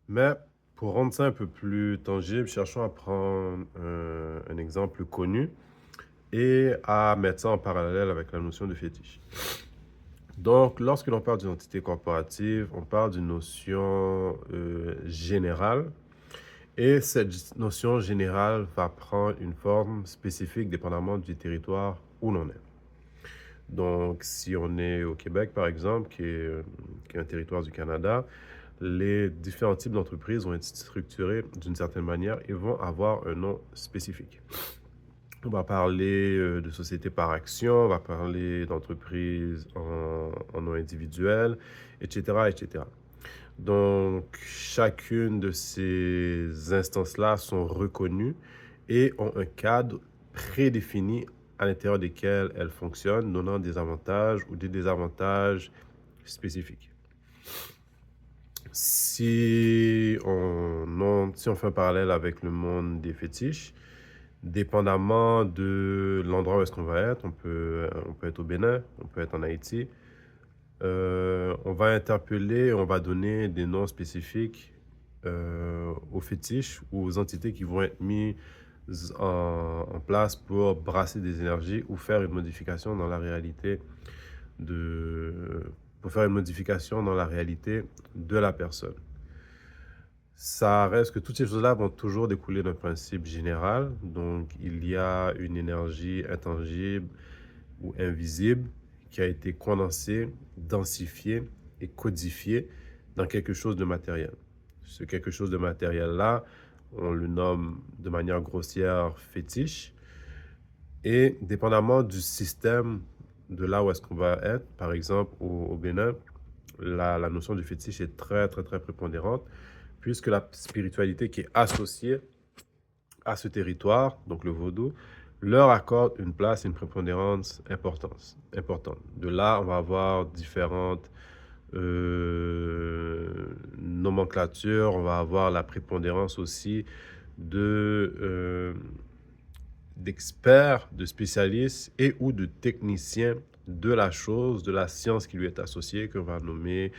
Mais pour rendre ça un peu plus tangible, cherchons à prendre un exemple connu et à mettre ça en parallèle avec la notion de fétiche. Donc, lorsque l'on parle d'identité corporative, on parle d'une notion générale et cette notion générale va prendre une forme spécifique dépendamment du territoire où l'on est. Donc, si on est au Québec, par exemple, qui est un territoire du Canada, les différents types d'entreprises vont être structurés d'une certaine manière et vont avoir un nom spécifique. On va parler de sociétés par action, on va parler d'entreprises en nom individuel, etc., etc. Donc, chacune de ces instances-là sont reconnues et ont un cadre prédéfini à l'intérieur desquels elles fonctionnent, donnant des avantages ou des désavantages spécifiques. Si on fait un parallèle avec le monde des fétiches, dépendamment de l'endroit où est-ce qu'on va être, on peut être au Bénin, on peut être en Haïti, on va interpeller, on va donner des noms spécifiques aux fétiches ou aux entités qui vont être mises en place pour brasser des énergies ou faire une modification dans la réalité de, pour faire une modification dans la réalité de la personne. Ça reste que toutes ces choses-là vont toujours découler d'un principe général. Donc, il y a une énergie intangible ou invisible qui a été condensée, densifiée et codifiée dans quelque chose de matériel. Ce quelque chose de matériel-là, on le nomme de manière grossière fétiche. Et dépendamment du système de là où est-ce qu'on va être, par exemple au Bénin, la notion du fétiche est très, très, très prépondérante, puisque la spiritualité qui est associée à ce territoire, donc le vaudou, leur accorde une place et une prépondérance importante. De là, on va avoir différentes nomenclatures, on va avoir la prépondérance aussi de, d'experts, de spécialistes et ou de techniciens de la chose, de la science qui lui est associée, qu'on va nommer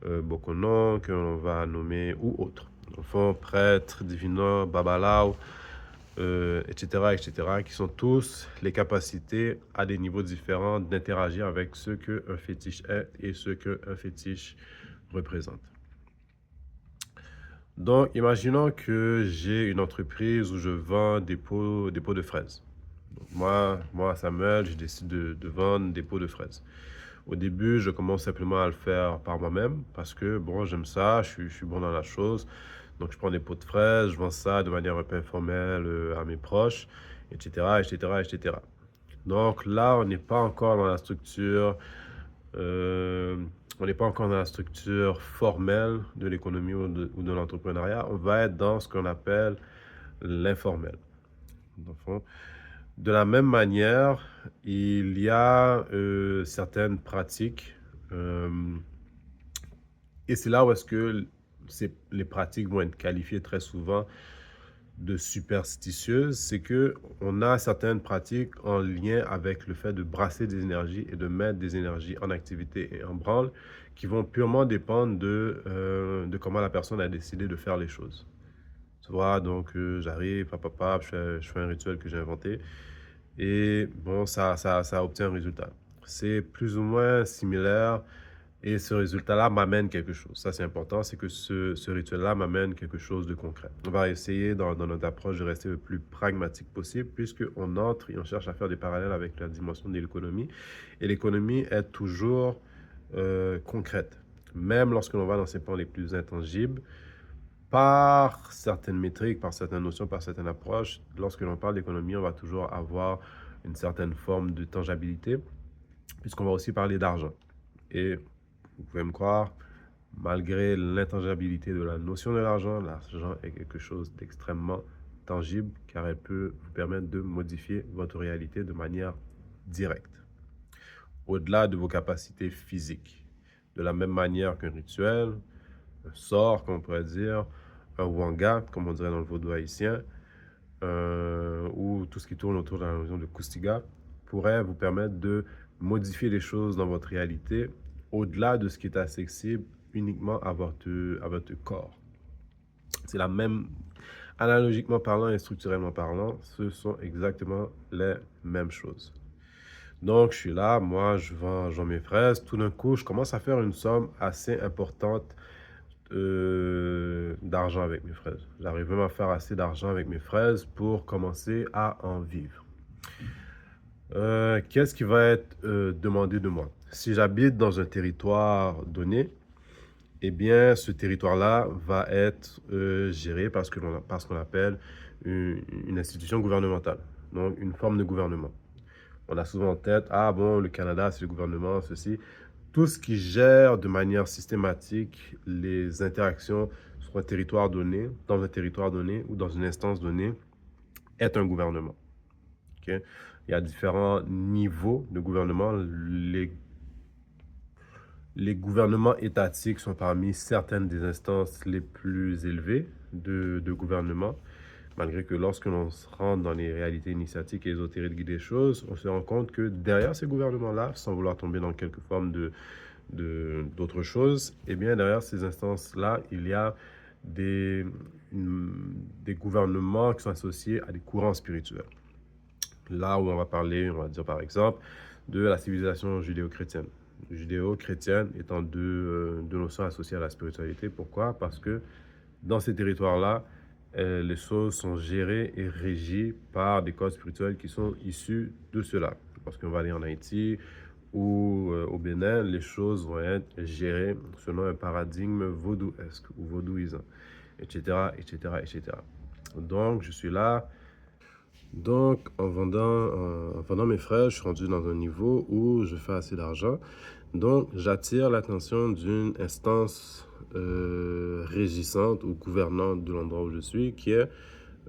Bokonon, qu'on va nommer ou autre. Au fond, prêtre, divinant, babalao, etc., etc., qui sont tous les capacités à des niveaux différents d'interagir avec ce qu'un fétiche est et ce qu'un fétiche représente. Donc, imaginons que j'ai une entreprise où je vends des pots de fraises. Donc, moi, Samuel, je décide de vendre des pots de fraises. Au début, je commence simplement à le faire par moi-même parce que, bon, j'aime ça, je suis bon dans la chose. Donc, je prends des pots de fraises, je vends ça de manière un peu informelle à mes proches, etc., etc., etc. Donc là, on n'est pas encore dans la structure, euh, on n'est pas encore dans la structure formelle de l'économie ou de l'entrepreneuriat. On va être dans ce qu'on appelle l'informel. Dans le fond, de la même manière, il y a certaines pratiques, euh, et c'est là où est-ce que les pratiques vont être qualifiées très souvent de superstitieuses, c'est que on a certaines pratiques en lien avec le fait de brasser des énergies et de mettre des énergies en activité et en branle qui vont purement dépendre de comment la personne a décidé de faire les choses. Tu vois, donc j'arrive, je fais un rituel que j'ai inventé et bon, ça obtient un résultat. C'est plus ou moins similaire et ce résultat-là m'amène quelque chose. Ça, c'est important, c'est que ce rituel-là m'amène quelque chose de concret. On va essayer dans notre approche de rester le plus pragmatique possible puisqu'on entre et on cherche à faire des parallèles avec la dimension de l'économie. Et l'économie est toujours concrète. Même lorsque l'on va dans ses plans les plus intangibles, par certaines métriques, par certaines notions, par certaines approches, lorsque l'on parle d'économie, on va toujours avoir une certaine forme de tangibilité, puisqu'on va aussi parler d'argent. Et vous pouvez me croire, malgré l'intangibilité de la notion de l'argent est quelque chose d'extrêmement tangible, car elle peut vous permettre de modifier votre réalité de manière directe, au-delà de vos capacités physiques. De la même manière qu'un rituel, un sort, comme on pourrait dire, un wanga, comme on dirait dans le vaudou haïtien, ou tout ce qui tourne autour de la notion de kustiga, pourrait vous permettre de modifier les choses dans votre réalité au-delà de ce qui est accessible uniquement à votre corps. C'est la même, analogiquement parlant et structurellement parlant, ce sont exactement les mêmes choses. Donc, je suis là, moi, je vends mes fraises. Tout d'un coup, je commence à faire une somme assez importante d'argent avec mes fraises. J'arrive même à faire assez d'argent avec mes fraises pour commencer à en vivre. Qu'est-ce qui va être demandé de moi? Si j'habite dans un territoire donné, eh bien, ce territoire-là va être géré par ce qu'on appelle une institution gouvernementale, donc une forme de gouvernement. On a souvent en tête, ah bon, le Canada, c'est le gouvernement, ceci. Tout ce qui gère de manière systématique les interactions sur un territoire donné, dans un territoire donné ou dans une instance donnée, est un gouvernement. Okay? Il y a différents niveaux de gouvernement. Les gouvernements étatiques sont parmi certaines des instances les plus élevées de gouvernement, malgré que lorsque l'on se rend dans les réalités initiatiques et ésotériques des choses, on se rend compte que derrière ces gouvernements-là, sans vouloir tomber dans quelque forme d'autres choses, eh bien derrière ces instances-là, il y a des, des gouvernements qui sont associés à des courants spirituels. Là où on va parler, on va dire par exemple, de la civilisation judéo-chrétienne. Judéo-chrétienne étant deux notions associées à la spiritualité. Pourquoi? Parce que dans ces territoires-là, les choses sont gérées et régies par des codes spirituels qui sont issus de cela. Parce qu'on va aller en Haïti ou au Bénin, les choses vont être gérées selon un paradigme vaudouesque ou vaudouisant, etc., etc., etc. Donc, je suis là. Donc, en vendant mes fraises, je suis rendu dans un niveau où je fais assez d'argent. Donc, j'attire l'attention d'une instance régissante ou gouvernante de l'endroit où je suis, qui est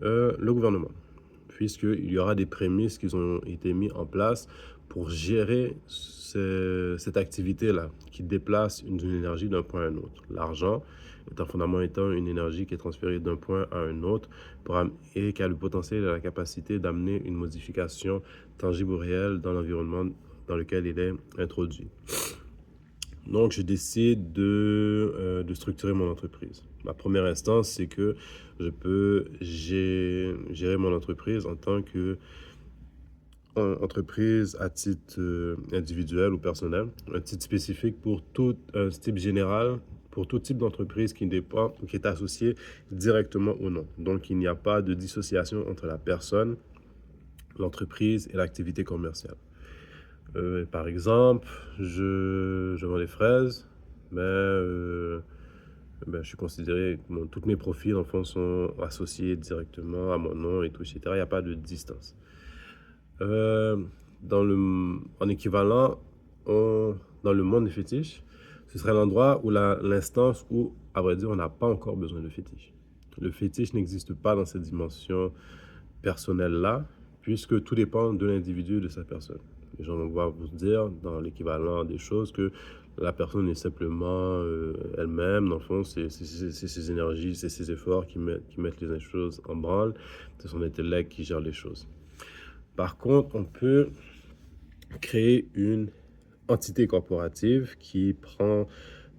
le gouvernement, puisqu'il y aura des prémices qui ont été mises en place pour gérer cette activité-là, qui déplace une énergie d'un point à un autre. L'argent étant fondamentalement une énergie qui est transférée d'un point à un autre et qui a le potentiel et la capacité d'amener une modification tangible ou réelle dans l'environnement dans lequel il est introduit. Donc, je décide de structurer mon entreprise. Ma première instance, c'est que je peux gérer mon entreprise en tant que entreprise à titre individuel ou personnel, un titre spécifique pour tout un type général, pour tout type d'entreprise qui dépend, qui est associé directement au nom. Donc, il n'y a pas de dissociation entre la personne, l'entreprise et l'activité commerciale. Par exemple, je vends des fraises, mais je suis considéré, tous mes profits, en fond, sont associés directement à mon nom et tout, etc. Il n'y a pas de distance. En équivalent, dans le monde des fétiches, ce serait l'endroit où l'instance où, à vrai dire, on n'a pas encore besoin de fétiche. Le fétiche n'existe pas dans cette dimension personnelle-là, puisque tout dépend de l'individu et de sa personne. Les gens vont vous dire, dans l'équivalent des choses, que la personne est simplement elle-même. Dans le fond, c'est ses énergies, c'est ses efforts qui mettent les choses en branle. C'est son intellect qui gère les choses. Par contre, on peut créer une entité corporative qui prend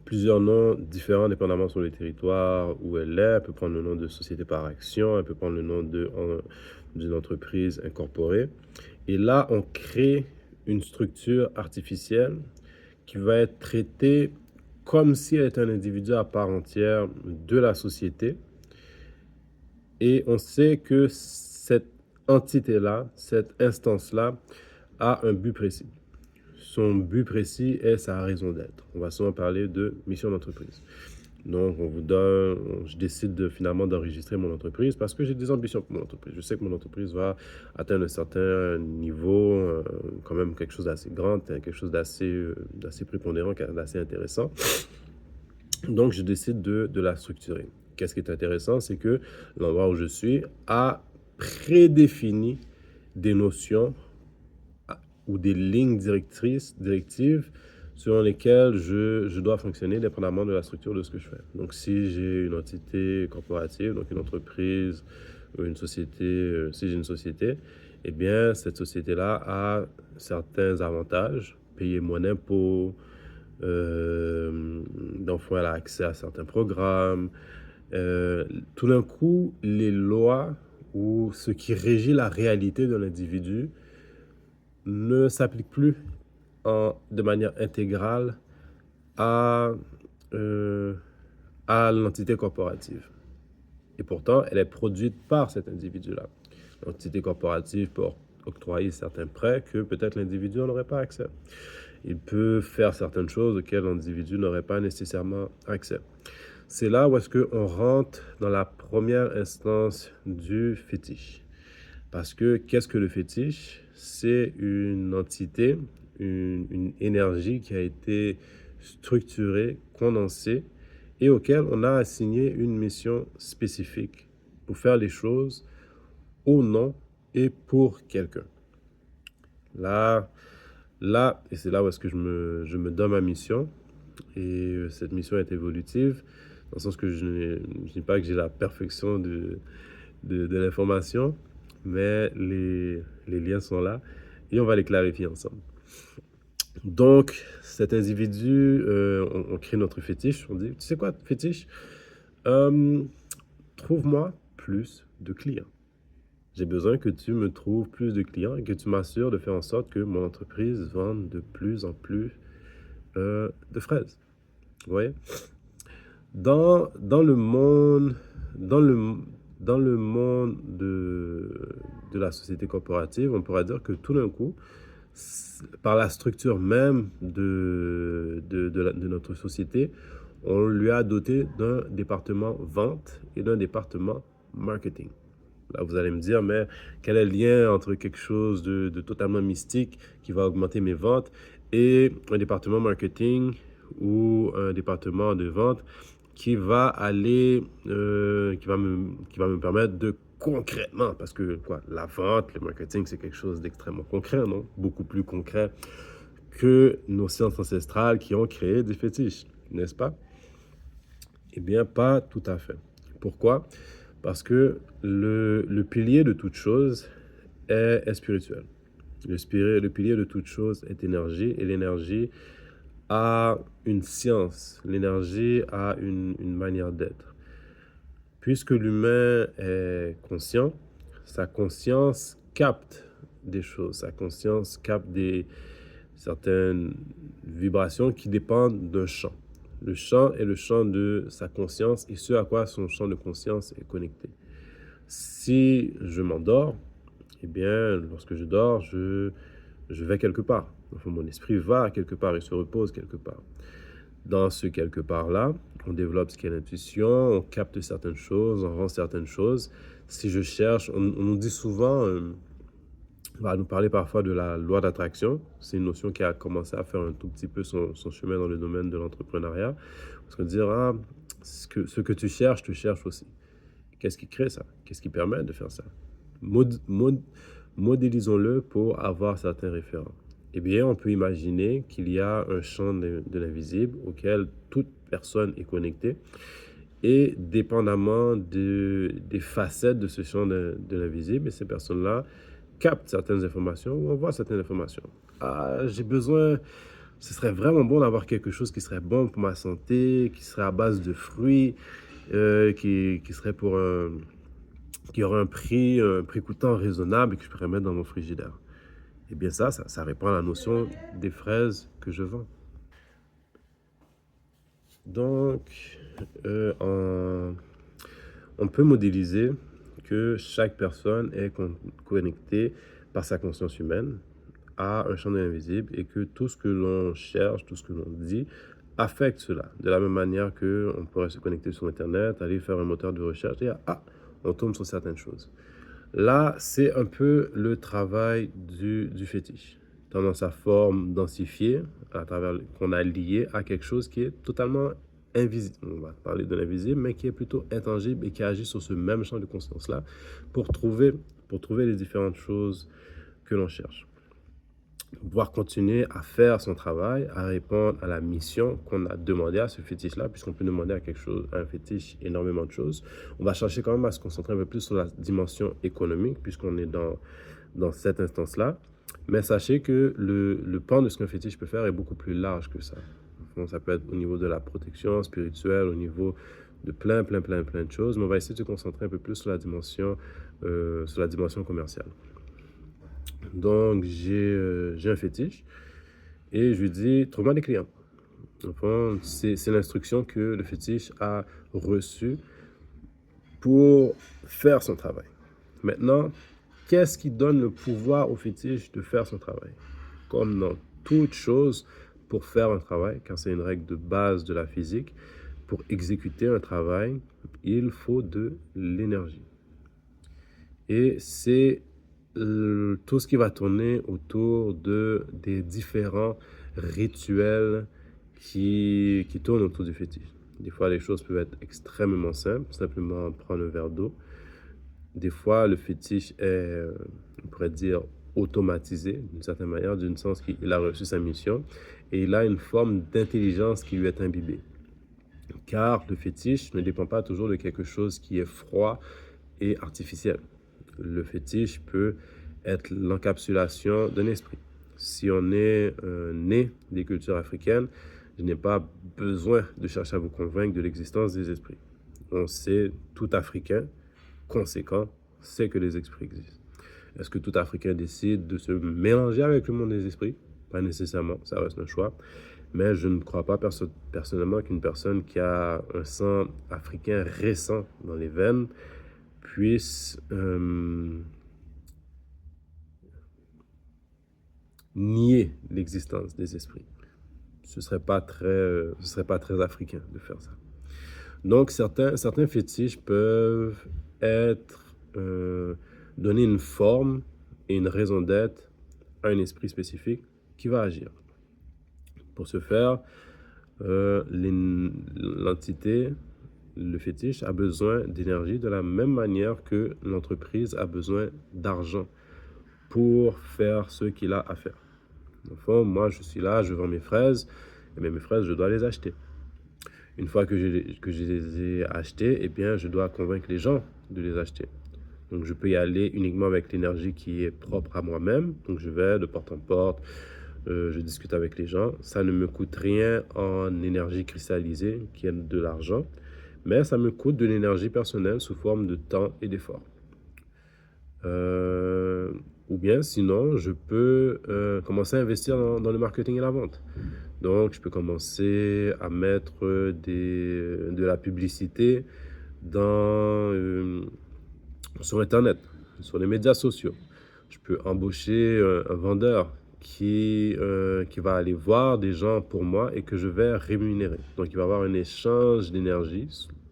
plusieurs noms différents dépendamment sur le territoire où elle est. Elle peut prendre le nom de société par action, elle peut prendre le nom d'une entreprise incorporée. Et là, on crée une structure artificielle qui va être traitée comme si elle était un individu à part entière de la société. Et on sait que cette entité-là, cette instance-là, a un but précis. Son but précis est sa raison d'être. On va souvent parler de mission d'entreprise. Donc, je décide finalement d'enregistrer mon entreprise parce que j'ai des ambitions pour mon entreprise. Je sais que mon entreprise va atteindre un certain niveau, quand même quelque chose d'assez grand, quelque chose d'assez prépondérant, d'assez intéressant. Donc, je décide de la structurer. Qu'est-ce qui est intéressant, c'est que l'endroit où je suis a prédéfini des notions ou des lignes directives selon lesquelles je dois fonctionner dépendamment de la structure de ce que je fais. Donc, si j'ai une entité corporative, donc une entreprise, une société, si j'ai une société, eh bien, cette société-là a certains avantages, payer moins d'impôts, donc elle a accès à certains programmes, tout d'un coup, les lois ou ce qui régit la réalité de l'individu ne s'applique plus de manière intégrale à, euh, à l'entité corporative. Et pourtant, elle est produite par cet individu-là. L'entité corporative peut octroyer certains prêts que peut-être l'individu n'aurait pas accès. Il peut faire certaines choses auxquelles l'individu n'aurait pas nécessairement accès. C'est là où est-ce qu'on rentre dans la première instance du fétiche. Parce que qu'est-ce que le fétiche? C'est une entité, une énergie qui a été structurée, condensée et auquel on a assigné une mission spécifique pour faire les choses au nom et pour quelqu'un. Là, et c'est là où est-ce que je me donne ma mission. Et cette mission est évolutive, dans le sens que je ne dis pas que j'ai la perfection de l'information, mais les liens sont là et on va les clarifier ensemble. Donc, cet individu, on crée notre fétiche, on dit, tu sais quoi, fétiche? Trouve-moi plus de clients. J'ai besoin que tu me trouves plus de clients et que tu m'assures de faire en sorte que mon entreprise vende de plus en plus de fraises. Vous voyez? Dans le monde, dans le monde de la société corporative, on pourrait dire que tout d'un coup, par la structure même de notre société, on lui a doté d'un département vente et d'un département marketing. Là, vous allez me dire, mais quel est le lien entre quelque chose de totalement mystique qui va augmenter mes ventes et un département marketing ou un département de vente qui va aller, qui va me permettre de concrètement, parce que quoi, la vente, le marketing, c'est quelque chose d'extrêmement concret, non? Beaucoup plus concret que nos sciences ancestrales qui ont créé des fétiches, n'est-ce pas? Eh bien, pas tout à fait. Pourquoi? Parce que le pilier de toute chose est spirituel. Le pilier de toute chose est énergie, et l'énergie a une science, l'énergie a une manière d'être. Puisque l'humain est conscient, sa conscience capte des choses, sa conscience capte certaines vibrations qui dépendent d'un champ. Le champ est le champ de sa conscience et ce à quoi son champ de conscience est connecté. Si je m'endors, eh bien, lorsque je dors, je vais quelque part. Enfin, mon esprit va quelque part et se repose quelque part. Dans ce quelque part-là, on développe ce qu'est l'intuition, on capte certaines choses, on rend certaines choses. Si je cherche, on nous dit souvent, on va nous parler parfois de la loi d'attraction. C'est une notion qui a commencé à faire un tout petit peu son chemin dans le domaine de l'entrepreneuriat. Parce qu'on dire, ce que tu cherches aussi. Qu'est-ce qui crée ça? Qu'est-ce qui permet de faire ça? Modélisons-le pour avoir certains référents. Eh bien, on peut imaginer qu'il y a un champ de l'invisible auquel toute personne est connectée et dépendamment des facettes de ce champ de l'invisible, ces personnes-là captent certaines informations ou envoient certaines informations. J'ai besoin, ce serait vraiment bon d'avoir quelque chose qui serait bon pour ma santé, qui serait à base de fruits, qui serait qui aurait un prix coûtant raisonnable et que je pourrais mettre dans mon frigidaire. Eh bien ça répond à la notion des fraises que je vends. Donc, on peut modéliser que chaque personne est connectée par sa conscience humaine à un champ de l'invisible et que tout ce que l'on cherche, tout ce que l'on dit, affecte cela. De la même manière qu'on pourrait se connecter sur Internet, aller faire un moteur de recherche et on tombe sur certaines choses. Là, c'est un peu le travail du fétiche, dans sa forme densifiée, à travers qu'on a lié à quelque chose qui est totalement invisible. On va parler de l'invisible, mais qui est plutôt intangible et qui agit sur ce même champ de conscience-là pour trouver les différentes choses que l'on cherche. Pouvoir continuer à faire son travail, à répondre à la mission qu'on a demandé à ce fétiche-là, puisqu'on peut demander à un fétiche énormément de choses. On va chercher quand même à se concentrer un peu plus sur la dimension économique, puisqu'on est dans cette instance-là. Mais sachez que le pan de ce qu'un fétiche peut faire est beaucoup plus large que ça. Donc, ça peut être au niveau de la protection spirituelle, au niveau de plein de choses, mais on va essayer de se concentrer un peu plus sur la dimension commerciale. Donc, j'ai un fétiche et je lui dis, trouve-moi des clients. Enfin, c'est l'instruction que le fétiche a reçue pour faire son travail. Maintenant, qu'est-ce qui donne le pouvoir au fétiche de faire son travail? Comme dans toute chose, pour faire un travail, car c'est une règle de base de la physique, pour exécuter un travail, il faut de l'énergie. Et c'est tout ce qui va tourner autour des différents rituels qui tournent autour du fétiche. Des fois, les choses peuvent être extrêmement simples, simplement prendre un verre d'eau. Des fois, le fétiche est, on pourrait dire, automatisé d'une certaine manière, d'une sens qu'il a reçu sa mission et il a une forme d'intelligence qui lui est imbibée. Car le fétiche ne dépend pas toujours de quelque chose qui est froid et artificiel. Le fétiche peut être l'encapsulation d'un esprit. Si on est né des cultures africaines, je n'ai pas besoin de chercher à vous convaincre de l'existence des esprits. On sait, tout Africain conséquent sait que les esprits existent. Est-ce que tout Africain décide de se mélanger avec le monde des esprits? Pas nécessairement, ça reste un choix. Mais je ne crois pas personnellement qu'une personne qui a un sang africain récent dans les veines puisse nier l'existence des esprits. Ce ne serait pas très africain de faire ça. Donc, certains fétiches peuvent être donner une forme et une raison d'être à un esprit spécifique qui va agir. Pour ce faire, l'entité, le fétiche, a besoin d'énergie de la même manière que l'entreprise a besoin d'argent pour faire ce qu'il a à faire. Enfin, moi, je suis là, je vends mes fraises, et bien mes fraises, je dois les acheter. Une fois que je les ai achetées, eh bien, je dois convaincre les gens de les acheter. Donc, je peux y aller uniquement avec l'énergie qui est propre à moi-même. Donc, je vais de porte en porte, je discute avec les gens. Ça ne me coûte rien en énergie cristallisée, qui est de l'argent, mais ça me coûte de l'énergie personnelle sous forme de temps et d'effort. Ou bien, sinon, je peux commencer à investir dans le marketing et la vente. Donc, je peux commencer à mettre de la publicité sur Internet, sur les médias sociaux. Je peux embaucher un vendeur qui va aller voir des gens pour moi et que je vais rémunérer. Donc, il va y avoir un échange d'énergie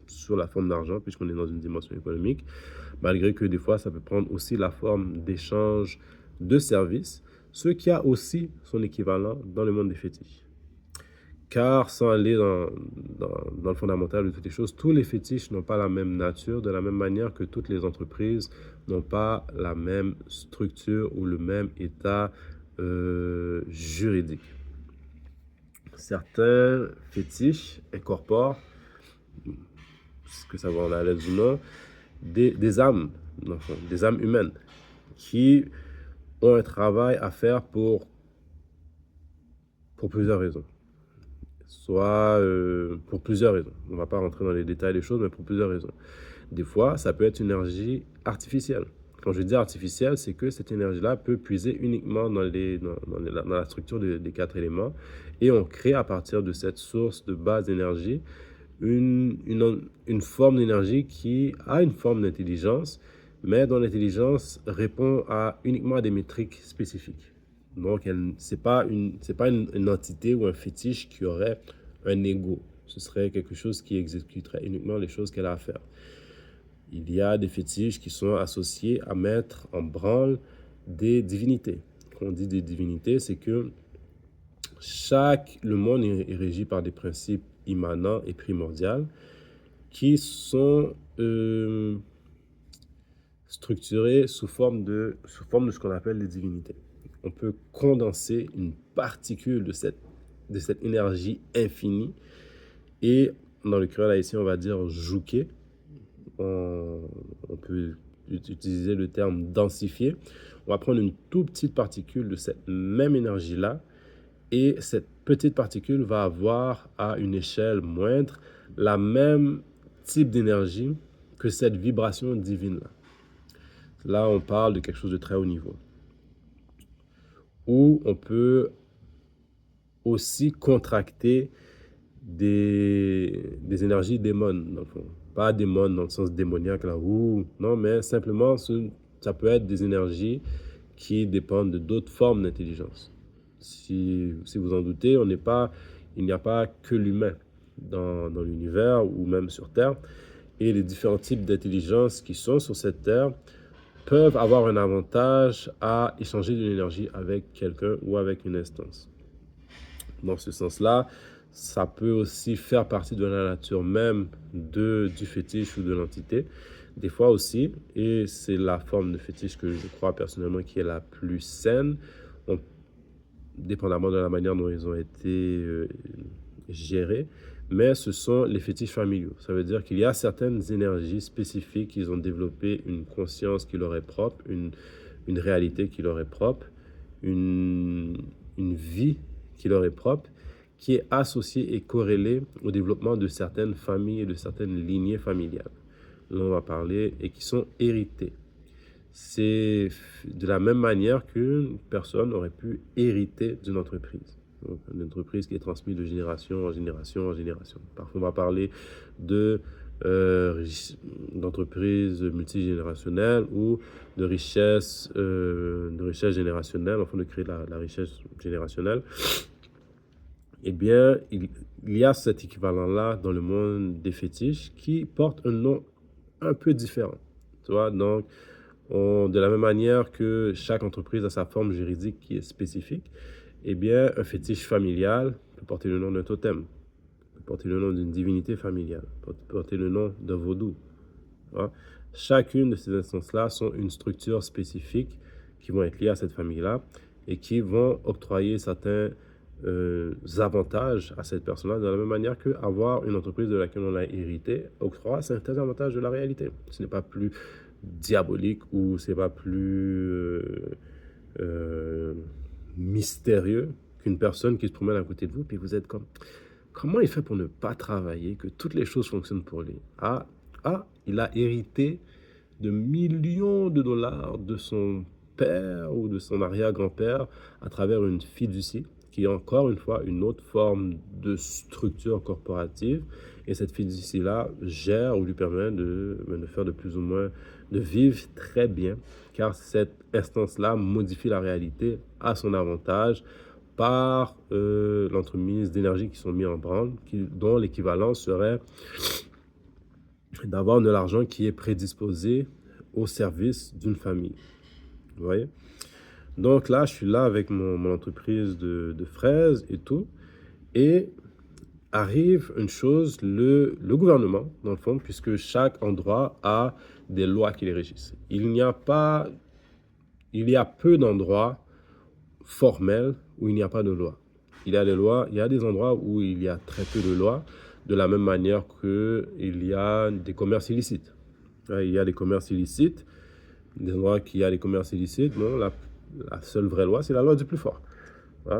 sur la forme d'argent, puisqu'on est dans une dimension économique, malgré que des fois, ça peut prendre aussi la forme d'échange de services, ce qui a aussi son équivalent dans le monde des fétiches. Car sans aller dans le fondamental de toutes les choses, tous les fétiches n'ont pas la même nature, de la même manière que toutes les entreprises n'ont pas la même structure ou le même état juridique. Certains fétiches incorporent, que ça va en à l'aise ou non, des âmes, enfin, des âmes humaines qui ont un travail à faire pour plusieurs raisons. Soit pour plusieurs raisons. On ne va pas rentrer dans les détails des choses, mais pour plusieurs raisons. Des fois, ça peut être une énergie artificielle. Quand je dis artificielle, c'est que cette énergie-là peut puiser uniquement dans la structure des 4 éléments et on crée à partir de cette source de base d'énergie une forme d'énergie qui a une forme d'intelligence, mais dont l'intelligence répond uniquement à des métriques spécifiques. Donc, ce n'est pas une entité ou un fétiche qui aurait un ego. Ce serait quelque chose qui exécuterait uniquement les choses qu'elle a à faire. Il y a des fétiches qui sont associés à mettre en branle des divinités. Quand on dit des divinités, c'est que le monde est régi par des principes immanents et primordiaux qui sont structurés sous forme de ce qu'on appelle les divinités. On peut condenser une particule de cette énergie infinie et, dans le créole haïtien, on va dire jouquer. On peut utiliser le terme densifier. On va prendre une toute petite particule de cette même énergie-là et cette petite particule va avoir à une échelle moindre la même type d'énergie que cette vibration divine-là. Là, on parle de quelque chose de très haut niveau. Où on peut aussi contracter des énergies démones, dans le fond. Pas démones dans le sens démoniaque, là, non, mais simplement, ça peut être des énergies qui dépendent de d'autres formes d'intelligence. Si vous en doutez, il n'y a pas que l'humain dans l'univers ou même sur Terre. Et les différents types d'intelligence qui sont sur cette Terre peuvent avoir un avantage à échanger de l'énergie avec quelqu'un ou avec une instance. Dans ce sens-là, ça peut aussi faire partie de la nature même du fétiche ou de l'entité. Des fois aussi, et c'est la forme de fétiche que je crois personnellement qui est la plus saine, dépendamment de la manière dont ils ont été gérés, mais ce sont les fétiches familiaux. Ça veut dire qu'il y a certaines énergies spécifiques, ils ont développé une conscience qui leur est propre, une réalité qui leur est propre, une vie qui leur est propre, qui est associée et corrélée au développement de certaines familles et de certaines lignées familiales. Là, on va parler, et qui sont héritées. C'est de la même manière qu'une personne aurait pu hériter d'une entreprise. Donc, une entreprise qui est transmise de génération en génération en génération. Parfois, on va parler d'entreprises multigénérationnelles ou de richesse générationnelle, enfin de créer la richesse générationnelle. Eh bien, il y a cet équivalent-là dans le monde des fétiches qui porte un nom un peu différent. Tu vois, donc, de la même manière que chaque entreprise a sa forme juridique qui est spécifique, eh bien, un fétiche familial peut porter le nom d'un totem, peut porter le nom d'une divinité familiale, peut porter le nom d'un vaudou. Hein? Chacune de ces instances-là sont une structure spécifique qui vont être liées à cette famille-là et qui vont octroyer certains avantages à cette personne-là, de la même manière qu'avoir une entreprise de laquelle on a hérité octroie certains avantages de la réalité. Ce n'est pas plus diabolique ou c'est pas plus mystérieux qu'une personne qui se promène à côté de vous, puis vous êtes comme, comment il fait pour ne pas travailler, que toutes les choses fonctionnent pour lui? Il a hérité de millions de dollars de son père ou de son arrière-grand-père à travers une fiducie, qui est encore une fois une autre forme de structure corporative. Et cette fiducie-là gère ou lui permet de faire de plus ou moins, de vivre très bien, car cette instance-là modifie la réalité à son avantage par l'entremise d'énergie qui sont mis en branle, dont l'équivalent serait d'avoir de l'argent qui est prédisposé au service d'une famille. Vous voyez? Donc là, je suis là avec mon entreprise de fraises et tout. Et arrive une chose, le gouvernement, dans le fond, puisque chaque endroit a des lois qui les régissent. Il y a peu d'endroits formels où il n'y a pas de loi. Il y a des endroits où il y a très peu de lois, de la même manière qu'il y a des commerces illicites. Il y a des commerces illicites, des endroits qui a des commerces illicites. Non, la seule vraie loi, c'est la loi du plus fort.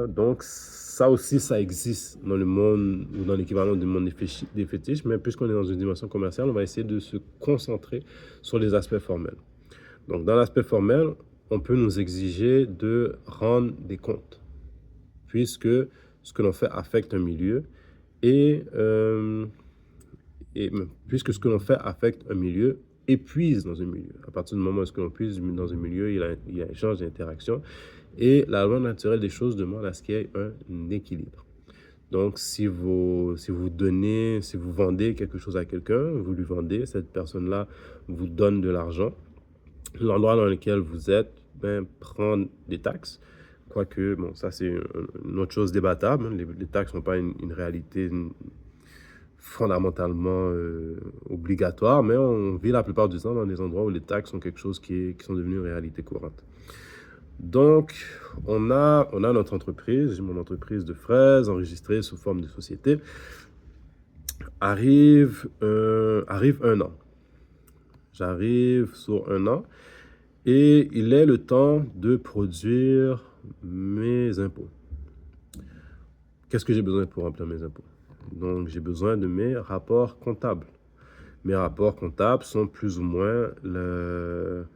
Donc, ça aussi, ça existe dans le monde, ou dans l'équivalent du monde des fétiches, mais puisqu'on est dans une dimension commerciale, on va essayer de se concentrer sur les aspects formels. Donc, dans l'aspect formel, on peut nous exiger de rendre des comptes, puisque ce que l'on fait affecte un milieu, et puisque ce que l'on fait affecte un milieu, épuise dans un milieu. À partir du moment où ce que l'on puise dans un milieu, il y a échange d'interaction, et la loi naturelle des choses demande à ce qu'il y ait un équilibre. Donc, si vous vendez quelque chose à quelqu'un, vous lui vendez, cette personne-là vous donne de l'argent, l'endroit dans lequel vous êtes prend des taxes, quoique, bon, ça c'est une autre chose débattable, les taxes ne sont pas une réalité fondamentalement obligatoire, mais on vit la plupart du temps dans des endroits où les taxes sont quelque chose qui sont devenus une réalité courante. Donc, on a notre entreprise, j'ai mon entreprise de fraises enregistrée sous forme de société. Arrive un an. J'arrive sur un an et il est le temps de produire mes impôts. Qu'est-ce que j'ai besoin pour remplir mes impôts? Donc, j'ai besoin de mes rapports comptables. Mes rapports comptables sont plus ou moins le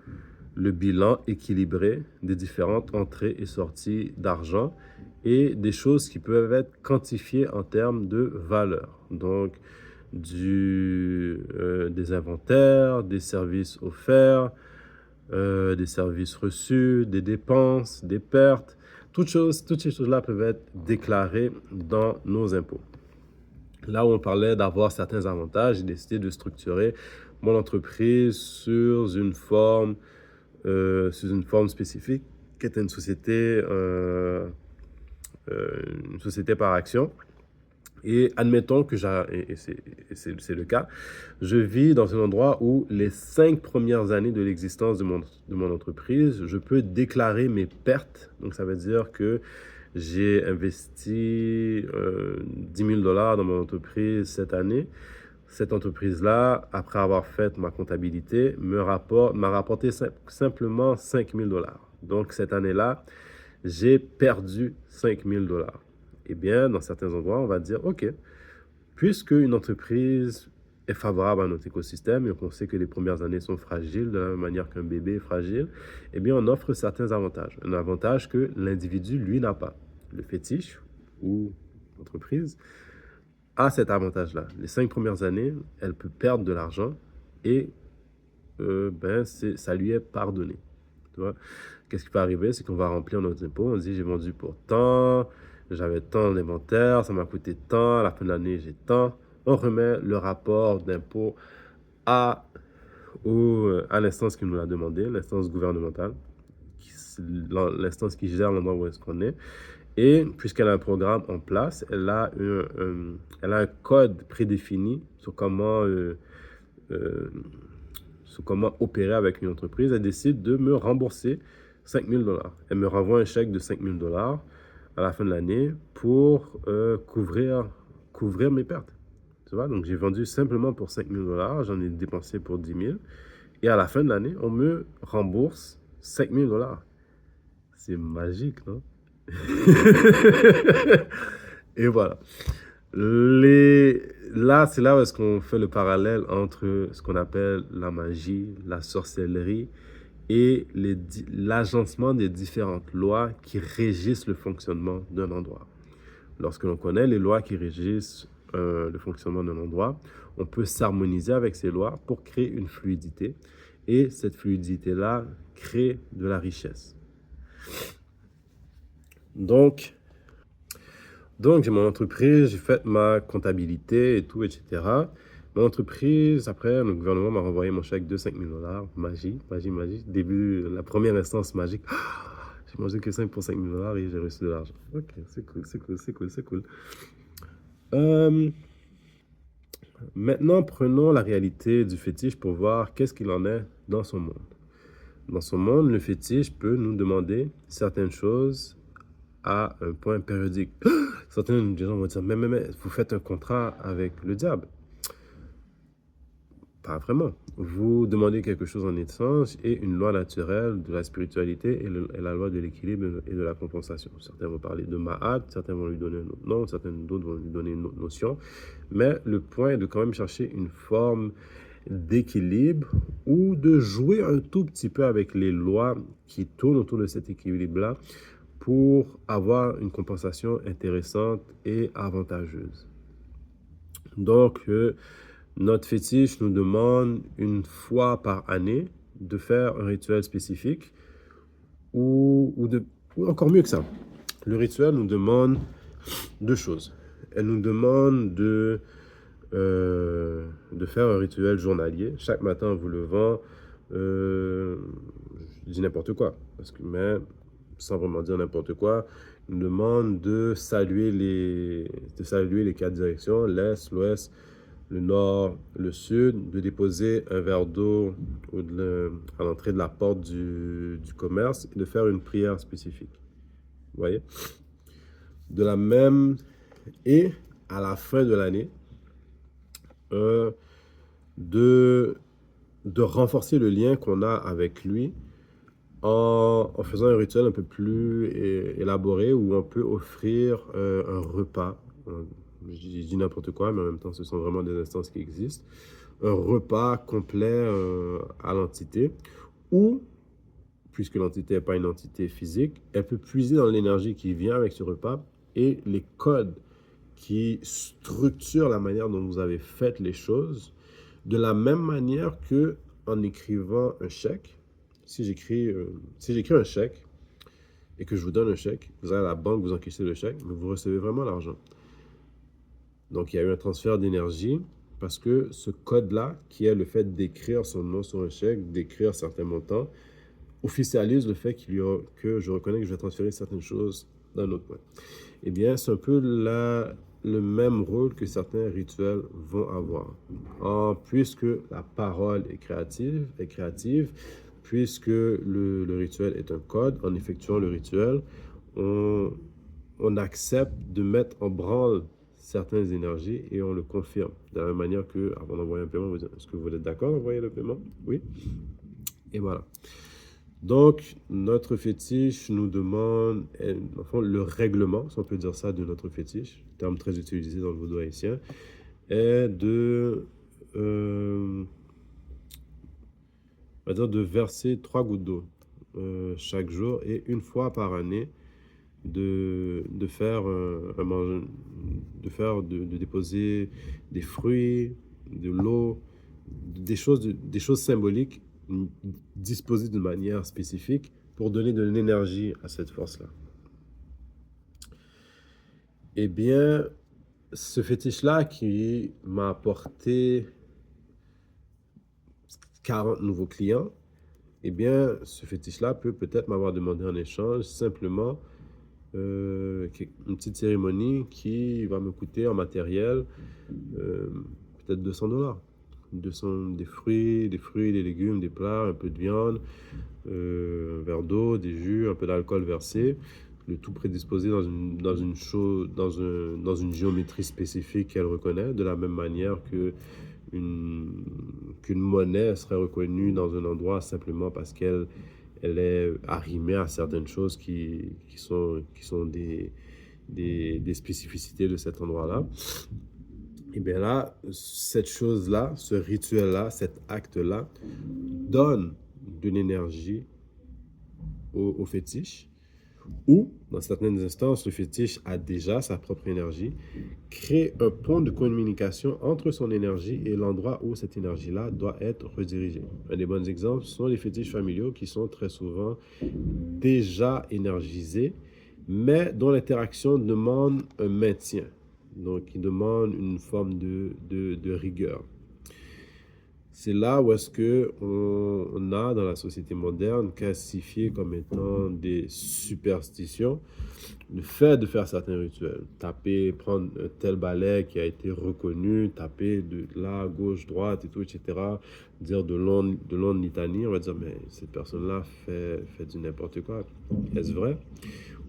bilan équilibré des différentes entrées et sorties d'argent et des choses qui peuvent être quantifiées en termes de valeur. Donc, des inventaires, des services offerts, des services reçus, des dépenses, des pertes. Toutes ces choses-là peuvent être déclarées dans nos impôts. Là où on parlait d'avoir certains avantages, j'ai décidé de structurer mon entreprise sur une forme spécifique, qui est une société par action. Et admettons que c'est le cas, je vis dans un endroit où les 5 premières années de l'existence de mon entreprise, je peux déclarer mes pertes. Donc, ça veut dire que j'ai investi 10 000 $ dans mon entreprise cette année. Cette entreprise-là, après avoir fait ma comptabilité, m'a rapporté simplement 5 000 $. Donc, cette année-là, j'ai perdu 5 000 $. Eh bien, dans certains endroits, on va dire, OK, puisque une entreprise est favorable à notre écosystème et qu'on sait que les premières années sont fragiles, de la même manière qu'un bébé est fragile, eh bien, on offre certains avantages. Un avantage que l'individu, lui, n'a pas. Le fétiche ou l'entreprise a cet avantage-là. Les 5 premières années, elle peut perdre de l'argent et ça lui est pardonné. Tu vois? Qu'est-ce qui peut arriver? C'est qu'on va remplir nos impôts. On dit, j'ai vendu pour tant, j'avais tant d'inventaire, ça m'a coûté tant, à la fin de l'année, j'ai tant. On remet le rapport d'impôt à l'instance qui nous l'a demandé, l'instance gouvernementale, l'instance qui gère l'endroit où est-ce qu'on est. Et puisqu'elle a un programme en place, elle a un code prédéfini sur comment opérer avec une entreprise. Elle décide de me rembourser 5 000 $. Elle me renvoie un chèque de 5 000 $ à la fin de l'année pour couvrir mes pertes. Tu vois? Donc, j'ai vendu simplement pour 5 000 $, j'en ai dépensé pour 10 000. Et à la fin de l'année, on me rembourse 5 000 $. C'est magique, non? Et voilà. Là, c'est là où est-ce qu'on fait le parallèle entre ce qu'on appelle la magie, la sorcellerie et l'agencement des différentes lois qui régissent le fonctionnement d'un endroit. Lorsque l'on connaît les lois qui régissent le fonctionnement d'un endroit, on peut s'harmoniser avec ces lois pour créer une fluidité. Et cette fluidité-là crée de la richesse. Donc, j'ai mon entreprise, j'ai fait ma comptabilité et tout, etc. Mon entreprise, après, le gouvernement m'a renvoyé mon chèque de 5 000 $. Magie, magie, magie. Début, la première instance magique. J'ai mangé que 5 pour 5 000 $ et j'ai reçu de l'argent. Ok, c'est cool, c'est cool, c'est cool, c'est cool. Maintenant, prenons la réalité du fétiche pour voir qu'est-ce qu'il en est dans son monde. Dans son monde, le fétiche peut nous demander certaines choses à un point périodique. Certains gens vont dire, mais, vous faites un contrat avec le diable. Pas vraiment. Vous demandez quelque chose en échange et une loi naturelle de la spiritualité et la loi de l'équilibre et de la compensation. Certains vont parler de Ma'at, certains vont lui donner un autre nom, certains d'autres vont lui donner une autre notion. Mais le point est de quand même chercher une forme d'équilibre ou de jouer un tout petit peu avec les lois qui tournent autour de cet équilibre-là pour avoir une compensation intéressante et avantageuse. Donc, notre fétiche nous demande une fois par année de faire un rituel spécifique ou encore mieux que ça. Le rituel nous demande deux choses. Elle nous demande de faire un rituel journalier. Chaque matin en vous levant, je dis n'importe quoi, mais sans vraiment dire n'importe quoi, nous demande de saluer les 4 directions, l'est, l'ouest, le nord, le sud, de déposer un verre d'eau à l'entrée de la porte du commerce et de faire une prière spécifique. Vous voyez? Et à la fin de l'année, de renforcer le lien qu'on a avec lui en faisant un rituel un peu plus élaboré où on peut offrir un repas. Je dis n'importe quoi, mais en même temps, ce sont vraiment des instances qui existent. un repas complet à l'entité, ou, puisque l'entité n'est pas une entité physique, elle peut puiser dans l'énergie qui vient avec ce repas et les codes qui structurent la manière dont vous avez fait les choses, de la même manière que en écrivant un chèque. Si j'écris un chèque et que je vous donne un chèque, vous allez à la banque, vous encaissez le chèque, mais vous recevez vraiment l'argent. Donc, il y a eu un transfert d'énergie parce que ce code-là, qui est le fait d'écrire son nom sur un chèque, d'écrire certains montants, officialise le fait que je reconnais que je vais transférer certaines choses d'un autre point. Eh bien, c'est un peu le même rôle que certains rituels vont avoir. Puisque la parole est créative, puisque le rituel est un code, en effectuant le rituel, on accepte de mettre en branle certaines énergies et on le confirme. De la même manière que, avant d'envoyer un paiement, vous dites, est-ce que vous êtes d'accord d'envoyer le paiement? Oui. Et voilà. Donc, notre fétiche nous demande, enfin, le règlement, si on peut dire ça, de notre fétiche, terme très utilisé dans le vaudou haïtien, est on va dire de verser 3 gouttes d'eau chaque jour et une fois par année de faire de déposer des fruits, de l'eau, des choses symboliques disposées d'une manière spécifique pour donner de l'énergie à cette force-là. Eh bien, ce fétiche-là qui m'a apporté 40 nouveaux clients, eh bien, ce fétiche-là peut peut-être m'avoir demandé en échange simplement une petite cérémonie qui va me coûter en matériel peut-être $200. Des fruits, des légumes, des plats, un peu de viande, un verre d'eau, des jus, un peu d'alcool versé, le tout prédisposé dans une géométrie spécifique qu'elle reconnaît, de la même manière qu'une monnaie serait reconnue dans un endroit simplement parce qu'elle est arrimée à certaines choses qui sont des spécificités de cet endroit-là. Et bien là, cette chose-là, ce rituel-là, cet acte-là, donne de l'énergie au fétiche, ou, dans certaines instances, le fétiche a déjà sa propre énergie, crée un pont de communication entre son énergie et l'endroit où cette énergie-là doit être redirigée. Un des bons exemples sont les fétiches familiaux qui sont très souvent déjà énergisés, mais dont l'interaction demande un maintien, donc qui demande une forme de rigueur. C'est là où est-ce qu'on a dans la société moderne classifié comme étant des superstitions le fait de faire certains rituels. Prendre un tel balai qui a été reconnu, taper de là, gauche, droite et tout, etc. Dire de longues litanies, on va dire, mais cette personne-là fait du n'importe quoi. Est-ce vrai?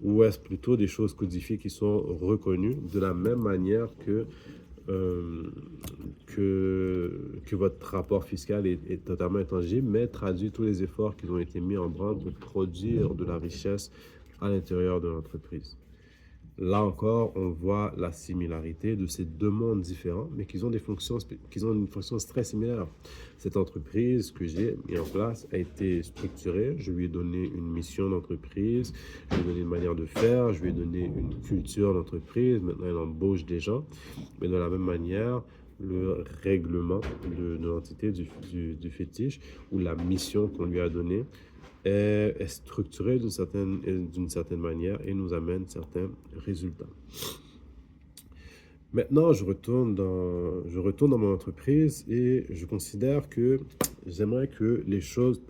Ou est-ce plutôt des choses codifiées qui sont reconnues de la même manière que votre rapport fiscal est totalement intangible, mais traduit tous les efforts qui ont été mis en branle pour produire de la richesse à l'intérieur de l'entreprise. Là encore, on voit la similarité de ces deux mondes différents, mais qui ont une fonction très similaire. Cette entreprise que j'ai mis en place a été structurée. Je lui ai donné une mission d'entreprise, je lui ai donné une manière de faire, je lui ai donné une culture d'entreprise. Maintenant, elle embauche des gens. Mais de la même manière, le règlement de l'entité du fétiche ou la mission qu'on lui a donnée est structurée d'une certaine manière et nous amène certains résultats. Maintenant, je retourne dans mon entreprise et je considère que j'aimerais que les choses...